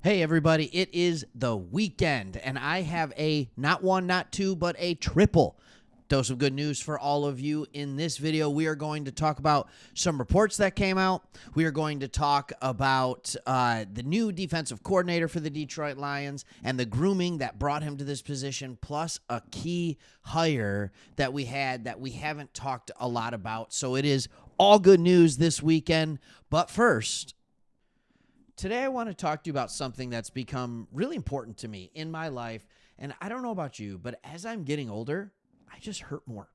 Hey everybody, it is the weekend, and I have a not one, not two, but a triple dose of good news for all of you. In this video, we are going to talk about some reports that came out. We are going to talk about the new defensive coordinator for the Detroit Lions and the grooming that brought him to this position, plus a key hire that we had that we haven't talked a lot about. So it is all good news this weekend. But first, today I want to talk to you about something that's become really important to me in my life. And I don't know about you, but as I'm getting older, I just hurt more.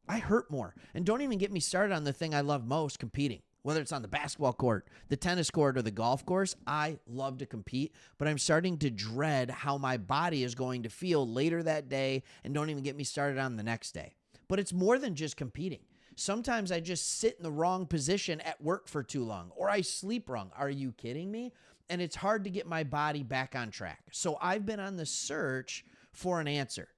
I hurt more. And don't even get me started on the thing I love most, competing. Whether it's on the basketball court, the tennis court, or the golf course, I love to compete. But I'm starting to dread how my body is going to feel later that day, and don't even get me started on the next day. But it's more than just competing. Sometimes I just sit in the wrong position at work for too long, or I sleep wrong. Are you kidding me? And it's hard to get my body back on track. So I've been on the search for an answer.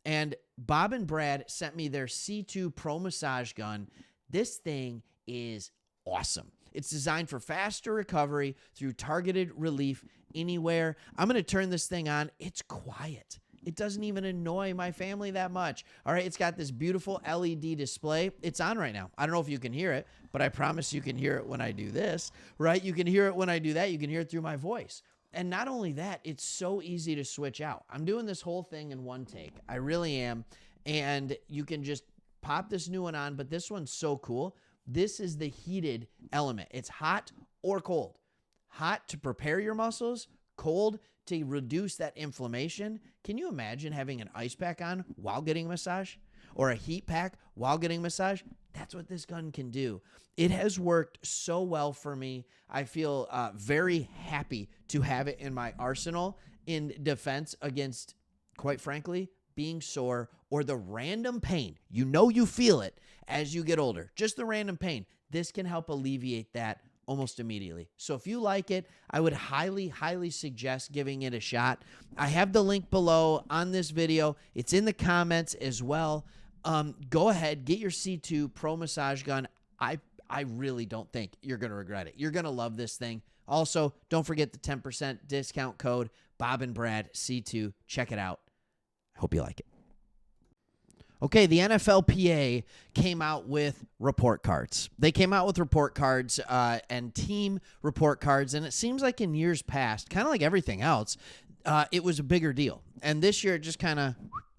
And Bob and Brad sent me their C2 Pro Massage Gun. This thing is awesome. It's designed for faster recovery through targeted relief anywhere. I'm going to turn this thing on. It's quiet. It doesn't even annoy my family that much. All right, it's got this beautiful LED display. It's on right now. I don't know if you can hear it, but I promise you can hear it when I do this, right? You can hear it when I do that. You can hear it through my voice. And not only that, it's so easy to switch out. I'm doing this whole thing in one take. I really am. And you can just pop this new one on, but this one's so cool. This is the heated element. It's hot or cold. Hot to prepare your muscles, cold to reduce that inflammation. Can you imagine having an ice pack on while getting a massage, or a heat pack while getting a massage? That's what this gun can do. It has worked so well for me. I feel very happy to have it in my arsenal in defense against, quite frankly, being sore or the random pain. You know you feel it as you get older. Just the random pain. This can help alleviate that almost immediately. So if you like it, I would highly, highly suggest giving it a shot. I have the link below on this video. It's in the comments as well. Go ahead, get your C2 Pro Massage Gun. I really don't think you're going to regret it. You're going to love this thing. Also, don't forget the 10% discount code, Bob and Brad C2. Check it out. I hope you like it. Okay, the NFLPA came out with report cards. They came out with report cards and team report cards, and it seems like in years past, kind of like everything else, it was a bigger deal. And this year, it just kind of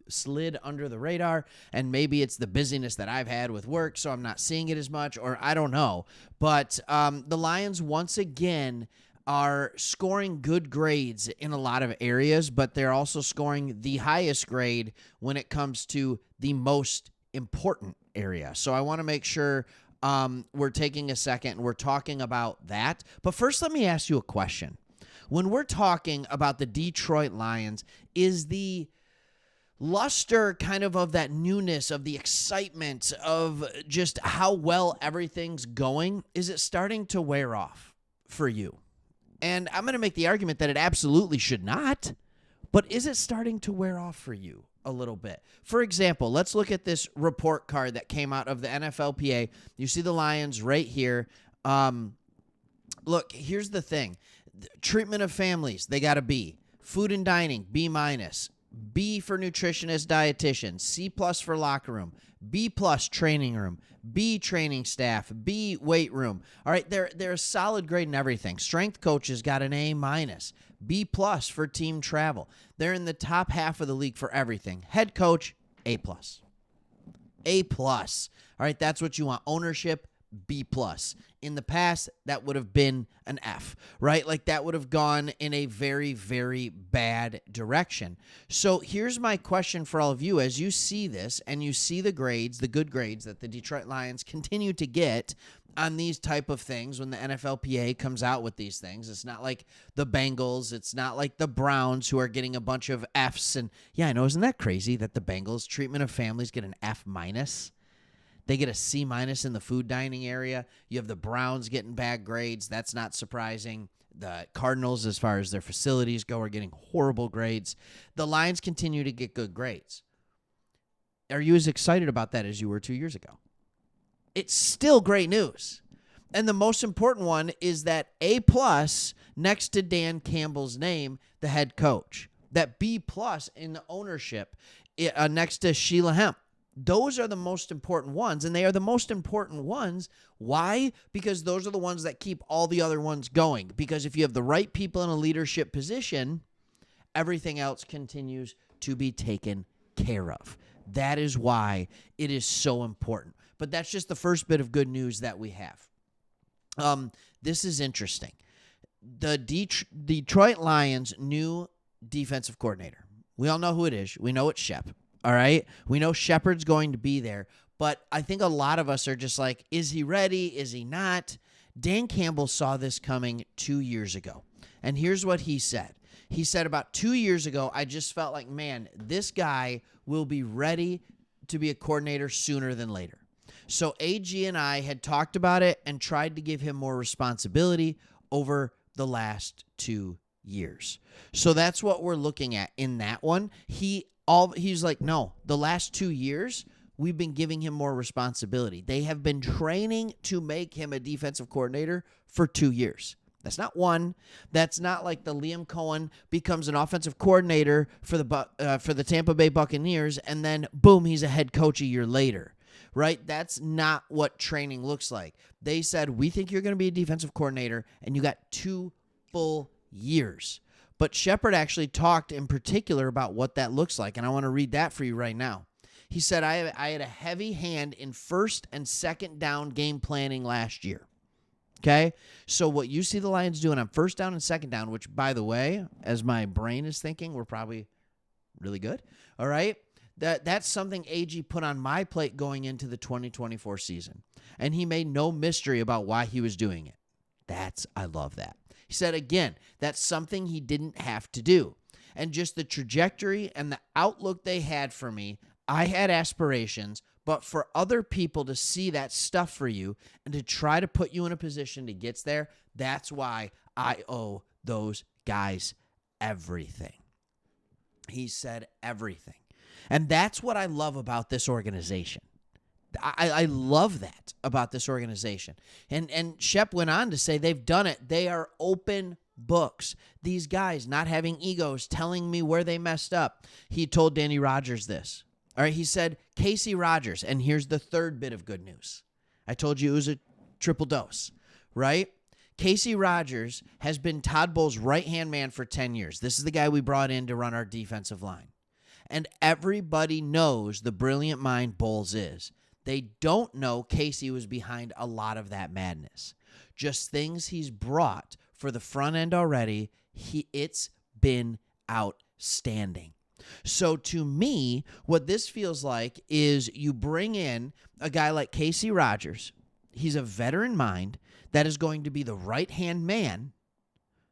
slid under the radar, and maybe it's the busyness that I've had with work, so I'm not seeing it as much, or I don't know. But the Lions, once again, are scoring good grades in a lot of areas, but they're also scoring the highest grade when it comes to the most important area. So I want to make sure we're taking a second and we're talking about that. But first, let me ask you a question. When we're talking about the Detroit Lions, is the luster kind of that newness, of the excitement, of just how well everything's going, is it starting to wear off for you? And I'm going to make the argument that it absolutely should not, but is it starting to wear off for you a little bit? For example, let's look at this report card that came out of the NFLPA. You see the Lions right here. Look, here's the thing. Treatment of families, they got a B. Food and dining, B-. B for nutritionist, dietitian, C+ for locker room, B+ training room, B training staff, B weight room. All right, they're a solid grade in everything. Strength coaches got an A-, B+ for team travel. They're in the top half of the league for everything. Head coach, A+. A+. All right, that's what you want. Ownership, B+. In the past, that would have been an F, right? Like that would have gone in a very, very bad direction. So here's my question for all of you. As you see this and you see the grades, the good grades that the Detroit Lions continue to get on these type of things, when the NFLPA comes out with these things, it's not like the Bengals, it's not like the Browns who are getting a bunch of Fs. And yeah, I know, isn't that crazy that the Bengals treatment of families get an F-? They get a C- in the food dining area. You have the Browns getting bad grades. That's not surprising. The Cardinals, as far as their facilities go, are getting horrible grades. The Lions continue to get good grades. Are you as excited about that as you were 2 years ago? It's still great news. And the most important one is that A+ next to Dan Campbell's name, the head coach. That B+ in the ownership next to Sheila Hemp. Those are the most important ones, and they are the most important ones. Why? Because those are the ones that keep all the other ones going. Because if you have the right people in a leadership position, everything else continues to be taken care of. That is why it is so important. But that's just the first bit of good news that we have. This is interesting. The Detroit Lions' new defensive coordinator. We all know who it is. We know it's Shep. All right? We know Shepard's going to be there. But I think a lot of us are just like, is he ready? Is he not? Dan Campbell saw this coming 2 years ago. And here's what he said. He said about 2 years ago, I just felt like, man, this guy will be ready to be a coordinator sooner than later. So AG and I had talked about it and tried to give him more responsibility over the last 2 years. So that's what we're looking at in that one. He's like, no, the last 2 years, we've been giving him more responsibility. They have been training to make him a defensive coordinator for 2 years. That's not one. That's not like the Liam Cohen becomes an offensive coordinator for the Tampa Bay Buccaneers, and then, boom, he's a head coach a year later, right? That's not what training looks like. They said, we think you're going to be a defensive coordinator, and you got 2 full years. But Shepard actually talked in particular about what that looks like, and I want to read that for you right now. He said, I had a heavy hand in first and second down game planning last year. Okay? So what you see the Lions doing on first down and second down, which, by the way, as my brain is thinking, we're probably really good. All right? That's something AG put on my plate going into the 2024 season. And he made no mystery about why he was doing it. I love that. He said, again, that's something he didn't have to do. And just the trajectory and the outlook they had for me, I had aspirations, but for other people to see that stuff for you and to try to put you in a position to get there, that's why I owe those guys everything. He said everything. And that's what I love about this organization. I love that about this organization. And Shep went on to say they've done it. They are open books. These guys not having egos, telling me where they messed up. He told Danny Rogers this. All right, he said, Casey Rogers, and here's the third bit of good news. I told you it was a triple dose, right? Casey Rogers has been Todd Bowles' right-hand man for 10 years. This is the guy we brought in to run our defensive line. And everybody knows the brilliant mind Bowles is. They don't know Casey was behind a lot of that madness. Just things he's brought for the front end already, it's been outstanding. So to me, what this feels like is you bring in a guy like Casey Rogers. He's a veteran mind that is going to be the right-hand man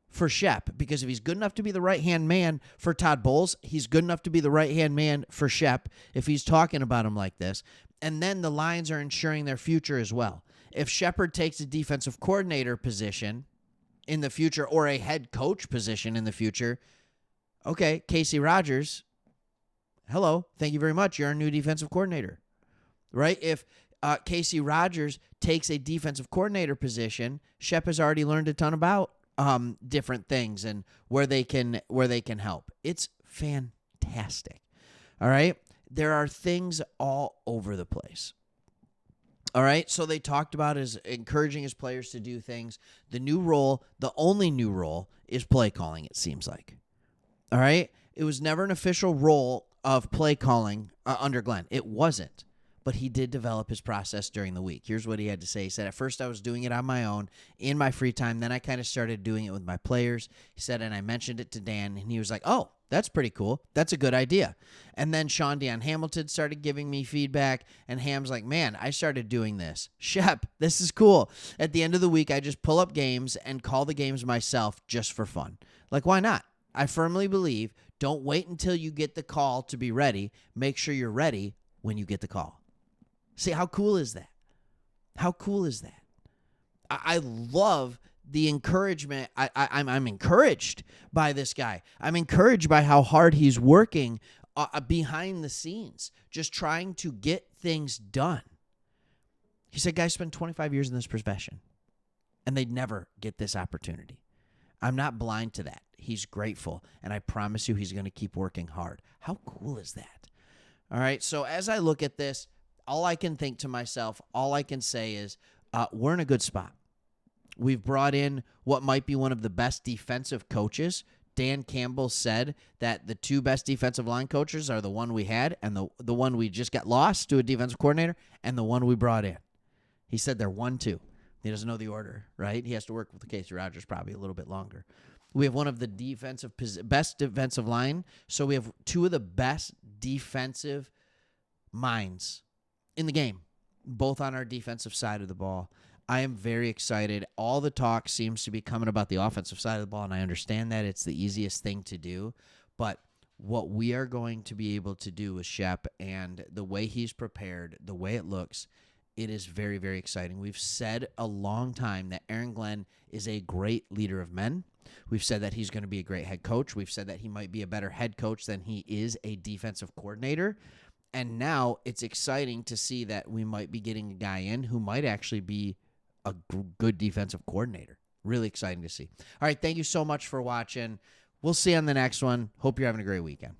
for Shep, because if he's good enough to be the right-hand man for Todd Bowles, he's good enough to be the right-hand man for Shep if he's talking about him like this. And then the Lions are ensuring their future as well. If Shepard takes a defensive coordinator position in the future or a head coach position in the future, okay, Casey Rogers, hello, thank you very much. You're our new defensive coordinator, right? If Casey Rogers takes a defensive coordinator position, Shep has already learned a ton about different things and where they can help. It's fantastic. All right. There are things all over the place. All right. So they talked about is encouraging his players to do things. The new role, the only new role, is play calling, it seems like. All right. It was never an official role of play calling under Glenn. It wasn't. But he did develop his process during the week. Here's what he had to say. He said, at first I was doing it on my own in my free time. Then I kind of started doing it with my players. He said, and I mentioned it to Dan, and he was like, oh, that's pretty cool. That's a good idea. And then Sean Dion Hamilton started giving me feedback, and Ham's like, man, I started doing this. Shep, this is cool. At the end of the week, I just pull up games and call the games myself just for fun. Like, why not? I firmly believe don't wait until you get the call to be ready. Make sure you're ready when you get the call. See, how cool is that? How cool is that? I love the encouragement. I'm encouraged by this guy. I'm encouraged by how hard he's working behind the scenes, just trying to get things done. He said, guys, spend 25 years in this profession. and they'd never get this opportunity. I'm not blind to that. He's grateful, and I promise you he's going to keep working hard. How cool is that? All right, so as I look at this, all I can think to myself, all I can say is we're in a good spot. We've brought in what might be one of the best defensive coaches. Dan Campbell said that the 2 best defensive line coaches are the one we had and the one we just got lost to a defensive coordinator and the one we brought in. He said they're 1-2. He doesn't know the order, right? He has to work with Casey Rogers probably a little bit longer. We have one of the best defensive line, so we have 2 of the best defensive minds in the game, both on our defensive side of the ball. I am very excited. All the talk seems to be coming about the offensive side of the ball, and I understand that it's the easiest thing to do, but what we are going to be able to do with Shep and the way he's prepared, the way it looks, it is very, very exciting. We've said a long time that Aaron Glenn is a great leader of men. We've said that he's going to be a great head coach. We've said that he might be a better head coach than he is a defensive coordinator. And now it's exciting to see that we might be getting a guy in who might actually be a good defensive coordinator. Really exciting to see. All right, thank you so much for watching. We'll see you on the next one. Hope you're having a great weekend.